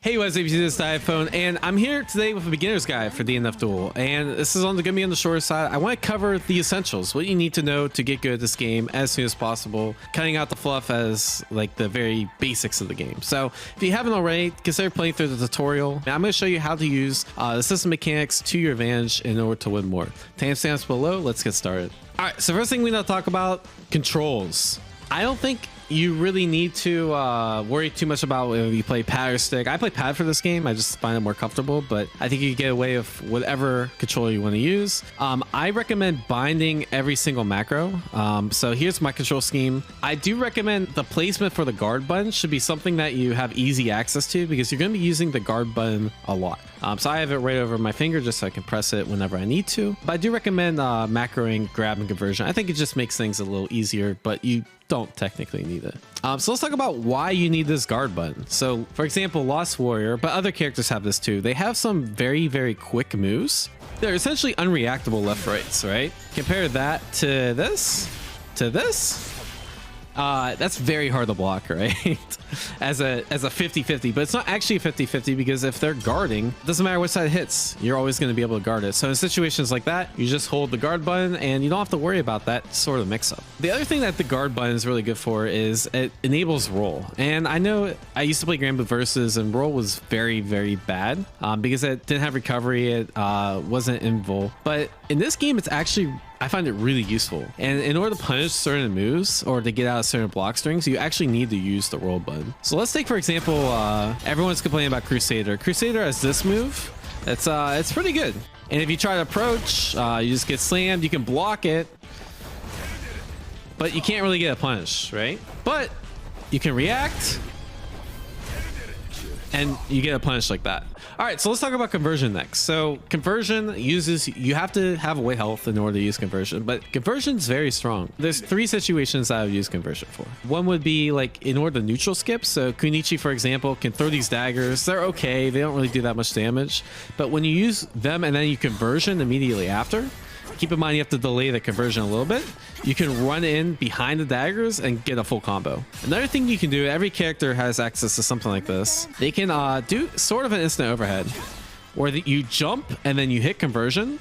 Hey, what's up, this is Diaphone, and I'm here today with a beginner's guide for DNF Duel, and this is going to be on the shorter side. I want to cover the essentials, what you need to know to get good at this game as soon as possible, cutting out the fluff as like the very basics of the game. So if you haven't already, consider playing through the tutorial. I'm going to show you how to use the system mechanics to your advantage in order to win more. Timestamps below, let's get started. All right, so first thing we need to talk about, controls. I don't think you really need to worry too much about whether you play pad or stick. I play pad for this game. I just find it more comfortable, but I think you can get away with whatever controller you want to use. I recommend binding every single macro. So here's my control scheme. I do recommend the placement for the guard button should be something that you have easy access to, because you're going to be using the guard button a lot. So I have it right over my finger just so I can press it whenever I need to. But I do recommend macroing, grab, and conversion. I think it just makes things a little easier, but you don't technically need it. So let's talk about why you need this guard button. So for example, Lost Warrior, but other characters have this too. They have some very, very quick moves. They're essentially unreactable left rights, right? Compare that to this, that's very hard to block, right? as a 50-50, but it's not actually a 50-50, because if they're guarding, it doesn't matter which side it hits, you're always going to be able to guard it. So in situations like that, you just hold the guard button and you don't have to worry about that sort of mix up. The other thing that the guard button is really good for is it enables roll. And I know I used to play Grand Blue Versus, and roll was very, very bad because it didn't have recovery. It wasn't invul, but in this game, it's actually, I find it really useful. And in order to punish certain moves or to get out of certain block strings, you actually need to use the roll button. So let's take, for example, everyone's complaining about Crusader. Crusader has this move. It's pretty good. And if you try to approach, you just get slammed. You can block it, but you can't really get a punish, right? But you can react, and you get a punish like that. All right, so let's talk about conversion next. So conversion uses, you have to have away health in order to use conversion, but conversion is very strong. There's three situations that I would use conversion for. One would be like in order to neutral skip. So Kunichi, for example, can throw these daggers. They're okay. They don't really do that much damage. But when you use them and then you conversion immediately after, keep in mind you have to delay the conversion a little bit. You can run in behind the daggers and get a full combo. Another thing you can do, every character has access to something like this. They can do sort of an instant overhead where you jump and then you hit conversion,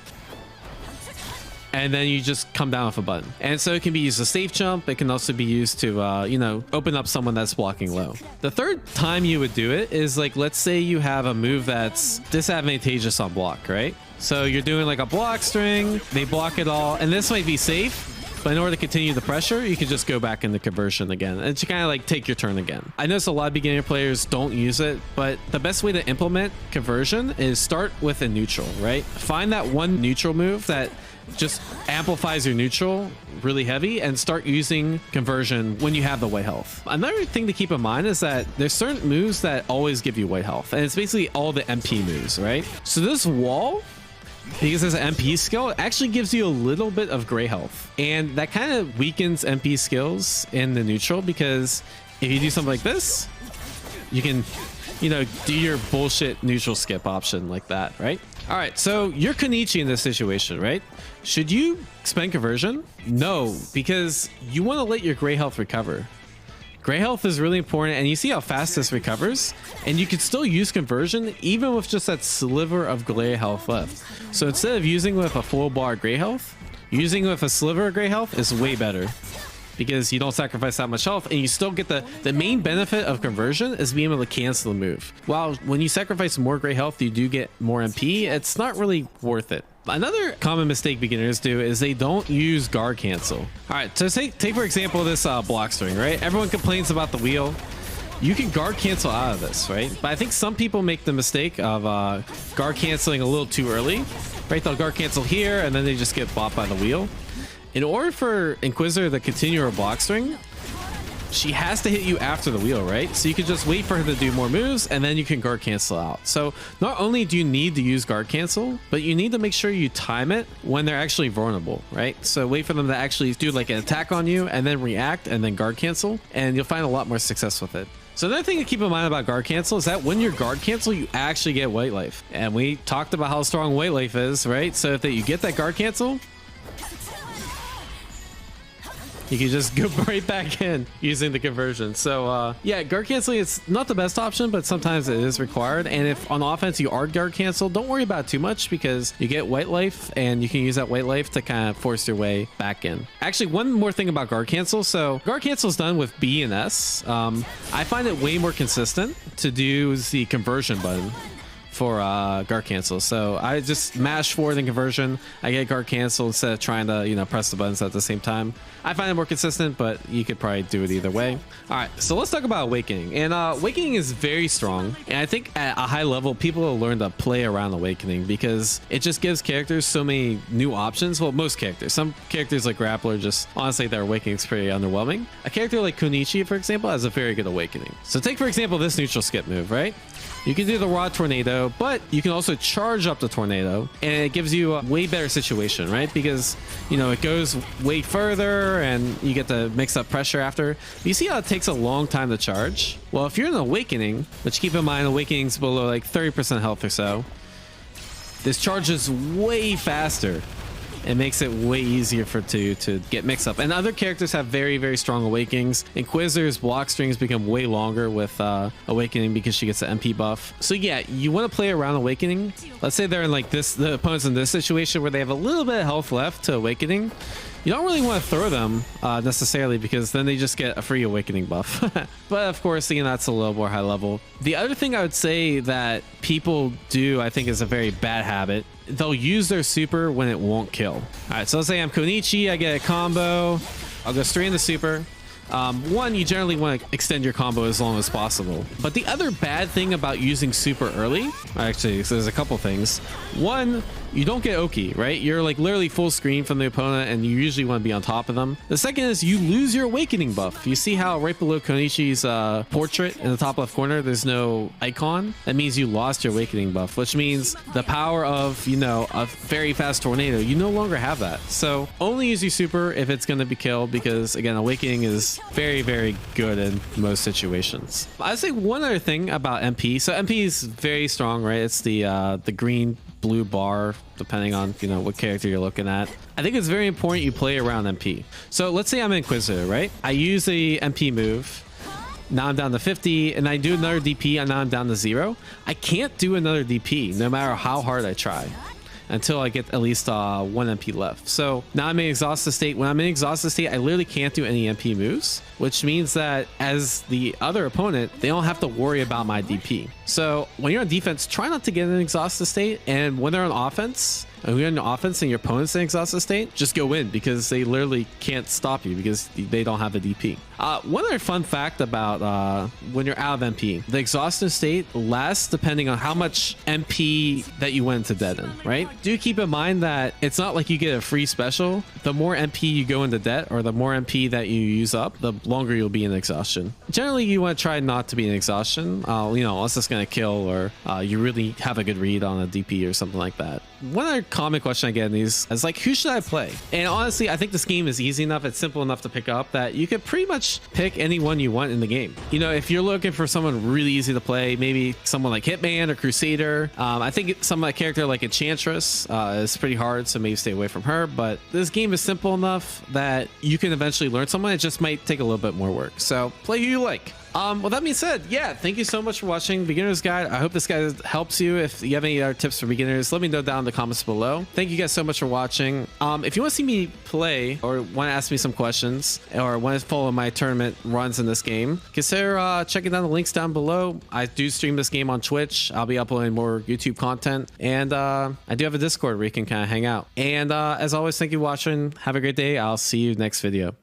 and then you just come down with a button. And so it can be used as a safe jump. It can also be used to, you know, open up someone that's blocking low. The third time you would do it is like, let's say you have a move that's disadvantageous on block, right? So you're doing like a block string, they block it all, and this might be safe, but in order to continue the pressure, you can just go back into conversion again and to kind of like take your turn again. I notice a lot of beginner players don't use it, but the best way to implement conversion is start with a neutral, right? Find that one neutral move that just amplifies your neutral really heavy and start using conversion when you have the white health. Another thing to keep in mind is that there's certain moves that always give you white health, and it's basically all the MP moves, right? So this wall, because it's an MP skill, it actually gives you a little bit of gray health, and that kind of weakens MP skills in the neutral, because if you do something like this, you can, you know, do your bullshit neutral skip option like that, right? All right, so you're Kunichi in this situation, right? Should you spend conversion? No, because you want to let your gray health recover. Gray health is really important, and you see how fast this recovers, and you can still use conversion even with just that sliver of gray health left. So instead of using with a full bar gray health, using with a sliver of gray health is way better, because you don't sacrifice that much health, and you still get the main benefit of conversion is being able to cancel the move. While when you sacrifice more gray health, you do get more MP. It's not really worth it. Another common mistake beginners do is they don't use guard cancel. All right, so take for example this block string, right? Everyone complains about the wheel. You can guard cancel out of this, right? But I think some people make the mistake of guard canceling a little too early, right? They'll guard cancel here and then they just get bopped by the wheel. In order for Inquisitor to continue her block string, she has to hit you after the wheel, right? So you can just wait for her to do more moves and then you can guard cancel out. So not only do you need to use guard cancel, but you need to make sure you time it when they're actually vulnerable, right? So wait for them to actually do like an attack on you and then react and then guard cancel, and you'll find a lot more success with it. So another thing to keep in mind about guard cancel is that when you guard cancel, you actually get white life. And we talked about how strong white life is, right? So if you get that guard cancel, you can just go right back in using the conversion. So yeah, guard canceling is not the best option, but sometimes it is required. And if on offense you are guard canceled, don't worry about it too much because you get white life and you can use that white life to kind of force your way back in. Actually, one more thing about guard cancel. So guard cancel is done with B and S. I find it way more consistent to do the conversion button for guard cancel. So I just mash forward in conversion. I get guard cancel instead of trying to, you know, press the buttons at the same time. I find it more consistent, but you could probably do it either way. All right, so let's talk about Awakening. And Awakening is very strong. And I think at a high level, people will learn to play around Awakening because it just gives characters so many new options. Well, most characters. Some characters like Grappler, just honestly, their Awakening is pretty underwhelming. A character like Konichi, for example, has a very good Awakening. So take, for example, this neutral skip move, right? You can do the raw tornado, but you can also charge up the tornado, and it gives you a way better situation, right? Because, you know, it goes way further and you get to mix up pressure after. You see how it takes a long time to charge? Well, if you're in Awakening, which keep in mind, Awakening's below like 30% health or so, this charges way faster. It makes it way easier to get mixed up. And other characters have very, very strong Awakenings. Inquisitor's block strings become way longer with Awakening because she gets the MP buff. So yeah, you want to play around Awakening. Let's say they're in like this, the opponent's in this situation where they have a little bit of health left to Awakening. You don't really want to throw them necessarily because then they just get a free Awakening buff. But of course, again, that's a little more high level. The other thing I would say that people do, I think, is a very bad habit. They'll use their super when it won't kill. All right, so let's say I'm Konichi, I get a combo. I'll go straight into super. One, you generally want to extend your combo as long as possible. But the other bad thing about using super early, actually, so there's a couple things. One, you don't get Oki, right? You're like literally full screen from the opponent and you usually want to be on top of them. The second is you lose your Awakening buff. You see how right below Konichi's portrait in the top left corner, there's no icon? That means you lost your Awakening buff, which means the power of, you know, a very fast tornado, you no longer have that. So only use your super if it's going to be killed because, again, Awakening is very, very good in most situations. I'd say one other thing about MP. So MP is very strong, right? It's the green blue bar depending on, you know, what character you're looking at. I think it's very important you play around MP. So let's say I'm an Inquisitor, right? I use the MP move. Now I'm down to 50 and I do another DP and now I'm down to 0. I can't do another DP no matter how hard I try until I get at least 1 MP left. So now I'm in exhausted state. When I'm in exhausted state, I literally can't do any MP moves, which means that as the other opponent, they don't have to worry about my DP. So when you're on defense, try not to get in an exhausted state. And when they're on offense, and you're in offense and your opponent's in exhausted state, just go in because they literally can't stop you because they don't have a DP. One other fun fact about when you're out of MP, the exhausted state lasts depending on how much MP that you went into debt in, right? Do keep in mind that it's not like you get a free special. The more MP you go into debt or the more MP that you use up, the longer you'll be in exhaustion. Generally, you want to try not to be in exhaustion, you know, unless it's going to kill or you really have a good read on a DP or something like that. One other common question I get in these is like, who should I play? And honestly, I think this game is easy enough, it's simple enough to pick up that you could pretty much pick anyone you want in the game. You know, if you're looking for someone really easy to play, maybe someone like Hitman or Crusader. I think some character like Enchantress is pretty hard, so maybe stay away from her. But this game is simple enough that you can eventually learn someone. It just might take a little bit more work. So play who you like. Well, that being said, yeah, thank you so much for watching Beginner's Guide. I hope this guide helps you. If you have any other tips for beginners, let me know down in the comments below. Thank you guys so much for watching. If you want to see me play or want to ask me some questions or want to follow my tournament runs in this game, consider checking down the links down below. I do stream this game on Twitch. I'll be uploading more YouTube content. And I do have a Discord where you can kind of hang out. And as always, thank you for watching. Have a great day. I'll see you next video.